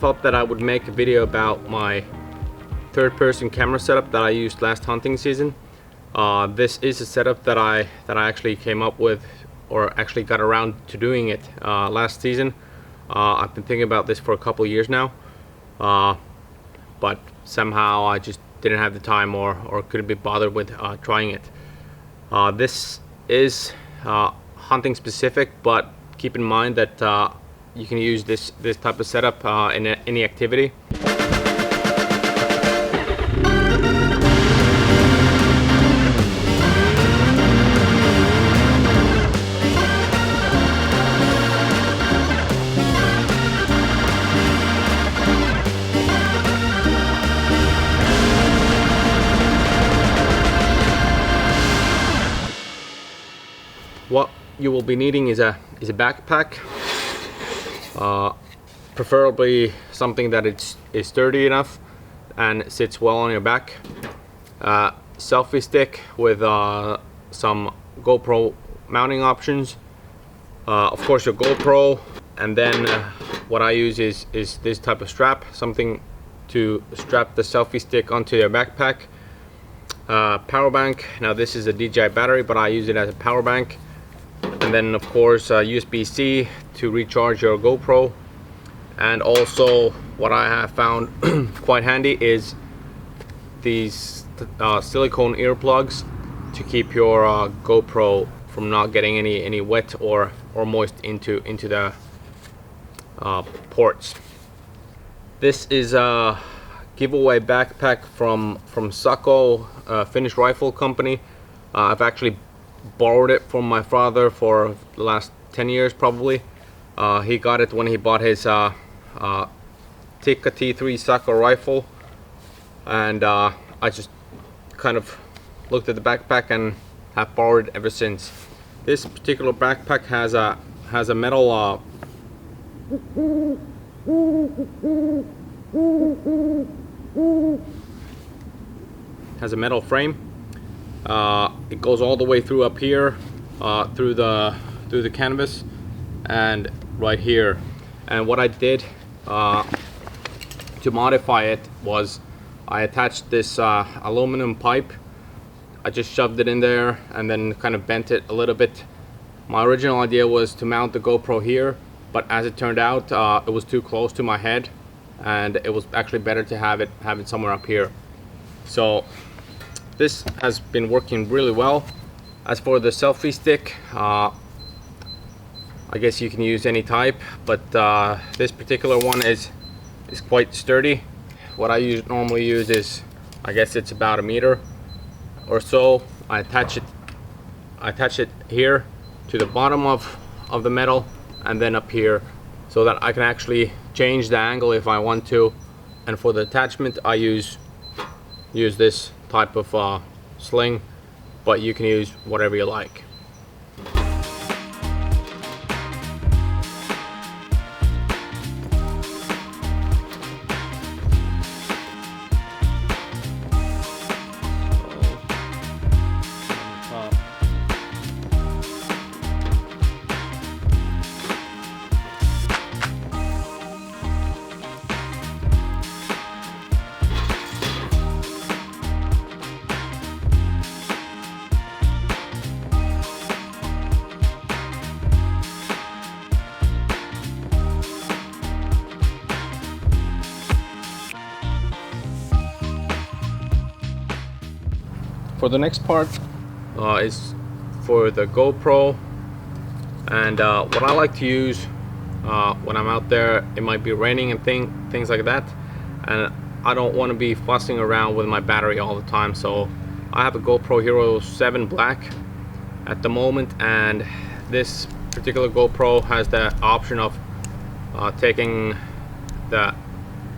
thought that I would make a video about my third-person camera setup that I used last hunting season. This is a setup that I actually came up with, or actually got around to doing it last season. I've been thinking about this for a couple years now, but somehow I just didn't have the time or couldn't be bothered with trying it. This is hunting specific, but keep in mind that you can use this type of setup in any activity. What you will be needing is a backpack, preferably something that is sturdy enough and sits well on your back. Selfie stick with some GoPro mounting options. Of course, your GoPro, and then what I use is this type of strap, something to strap the selfie stick onto your backpack. Power bank. Now this is a DJI battery, but I use it as a power bank. And then of course USB-C to recharge your GoPro. And also what I have found quite handy is these silicone earplugs to keep your GoPro from not getting any wet or moist into the ports. This is a giveaway backpack from Sako, Finnish rifle company. I've actually borrowed it from my father for the last 10 years probably. He got it when he bought his Tikka T3 Sako rifle, and I just kind of looked at the backpack and have borrowed it ever since. This particular backpack has a metal frame. It goes all the way through up here, through the canvas, and right here. And what I did to modify it was I attached this aluminum pipe. I just shoved it in there and then kind of bent it a little bit. My original idea was to mount the GoPro here, but as it turned out, it was too close to my head, and it was actually better to have it somewhere up here. So this has been working really well. As for the selfie stick, I guess you can use any type, but this particular one is quite sturdy. What I normally use is, I guess it's about 1 meter or so. I attach it here to the bottom of the metal, and then up here, so that I can actually change the angle if I want to. And for the attachment, I use this type of sling, but you can use whatever you like. For the next part is for the GoPro, and what I like to use when I'm out there, it might be raining and things like that, and I don't want to be fussing around with my battery all the time. So I have a GoPro Hero 7 Black at the moment, and this particular GoPro has the option of taking the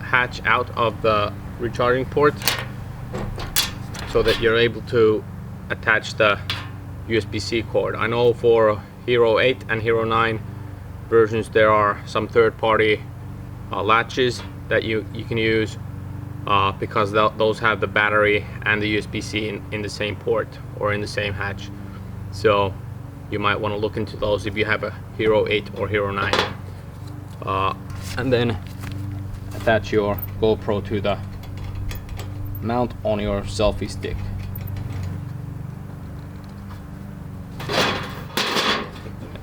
hatch out of the recharging port, so that you're able to attach the USB-C cord. I know for Hero 8 and Hero 9 versions there are some third-party latches that you can use because those have the battery and the USB-C in the same port or in the same hatch. So you might want to look into those if you have a Hero 8 or Hero 9. And then attach your GoPro to the mount on your selfie stick.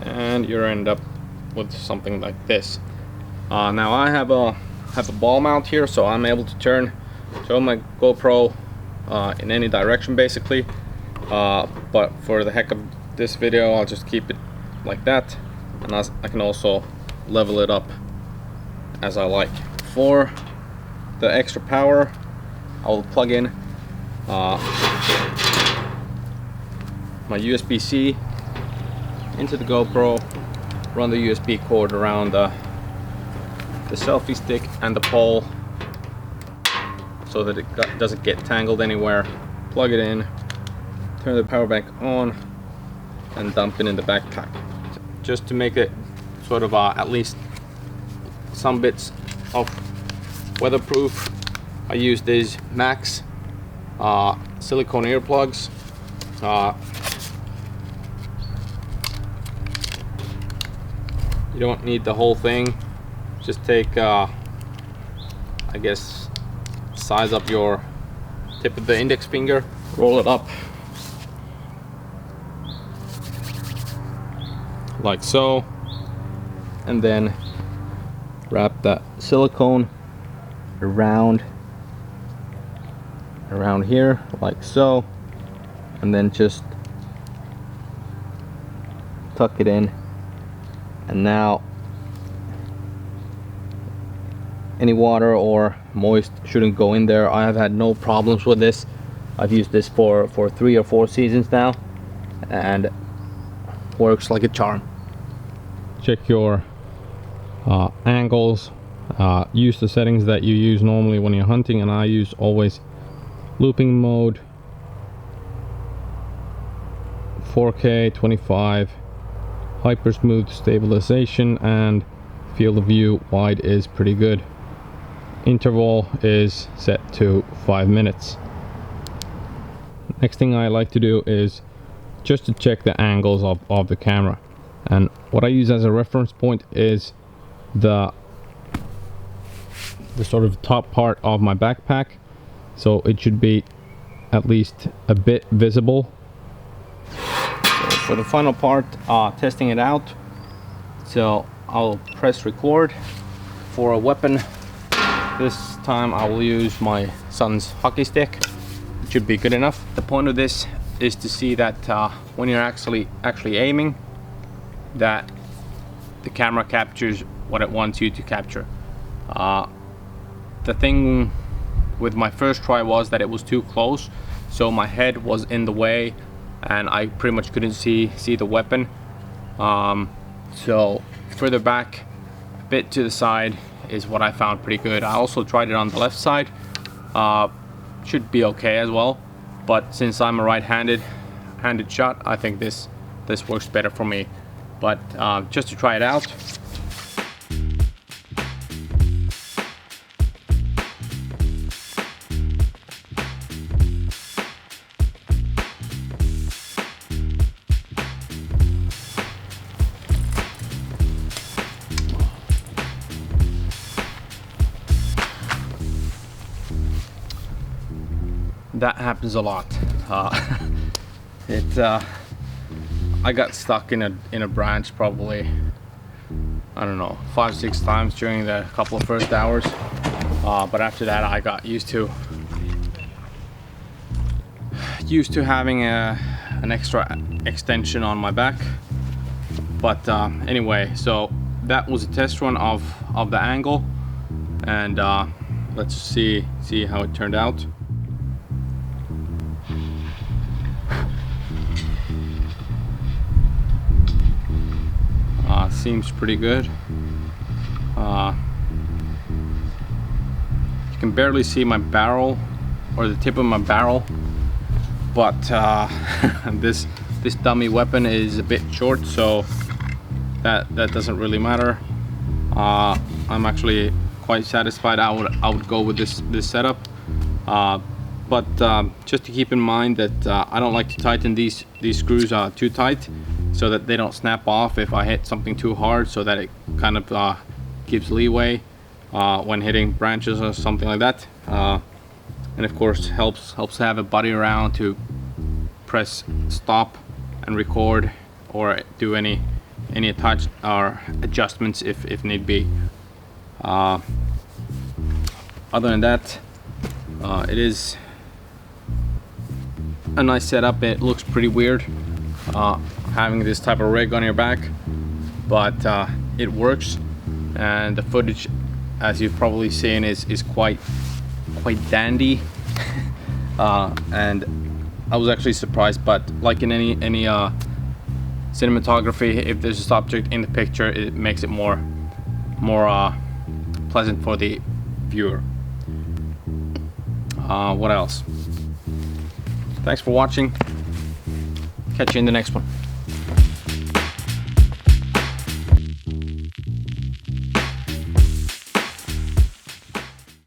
And you end up with something like this. Now I have a ball mount here, so I'm able to turn my GoPro in any direction basically. But for the heck of this video, I'll just keep it like that, and I can also level it up as I like. For the extra power, I will plug in my USB-C into the GoPro, run the USB cord around the selfie stick and the pole so that it doesn't get tangled anywhere. Plug it in, turn the power bank on, and dump it in the backpack. Just to make it sort of at least some bits of weatherproof, I use these Max silicone earplugs. You don't need the whole thing. Just take, I guess, size up your tip of the index finger, roll it up like so, and then wrap that silicone around here like so, and then just tuck it in. And now any water or moist shouldn't go in there. I have had no problems with this. I've used this for 3 or 4 seasons now, and works like a charm. Check your angles. Use the settings that you use normally when you're hunting, and I use always looping mode, 4K 25, hyper smooth stabilization, and field of view wide is pretty good. Interval is set to 5 minutes. Next thing I like to do is just to check the angles of the camera, and what I use as a reference point is the sort of top part of my backpack, so it should be at least a bit visible. So for the final part, testing it out, so I'll press record. For a weapon, this time I will use my son's hockey stick. It should be good enough. The point of this is to see that when you're actually aiming, that the camera captures what it wants you to capture. The thing with my first try was that it was too close, so my head was in the way and I pretty much couldn't see the weapon. So further back, a bit to the side, is what I found pretty good. I also tried it on the left side. Should be okay as well, but since I'm a right-handed shot, I think this works better for me. But just to try it out, that happens a lot. I got stuck in a branch probably, I don't know, 5-6 times during the couple of first hours, but after that I got used to having an extra extension on my back. But anyway, so that was a test run of the angle, and let's see how it turned out. Seems pretty good. You can barely see my barrel or the tip of my barrel, but this dummy weapon is a bit short, so that doesn't really matter. I'm actually quite satisfied. I would go with this setup, but just to keep in mind that I don't like to tighten these screws too tight, so that they don't snap off if I hit something too hard, so that it kind of gives leeway. when hitting branches or something like that. And of course helps to have a body around to press stop and record, or do any touch or adjustments if need be. Other than that, it is a nice setup. It looks pretty weird having this type of rig on your back, but it works, and the footage, as you've probably seen, is quite dandy. And I was actually surprised, but like in any cinematography, if there's a subject in the picture, it makes it more pleasant for the viewer. What else? Thanks for watching. Catch you in the next one.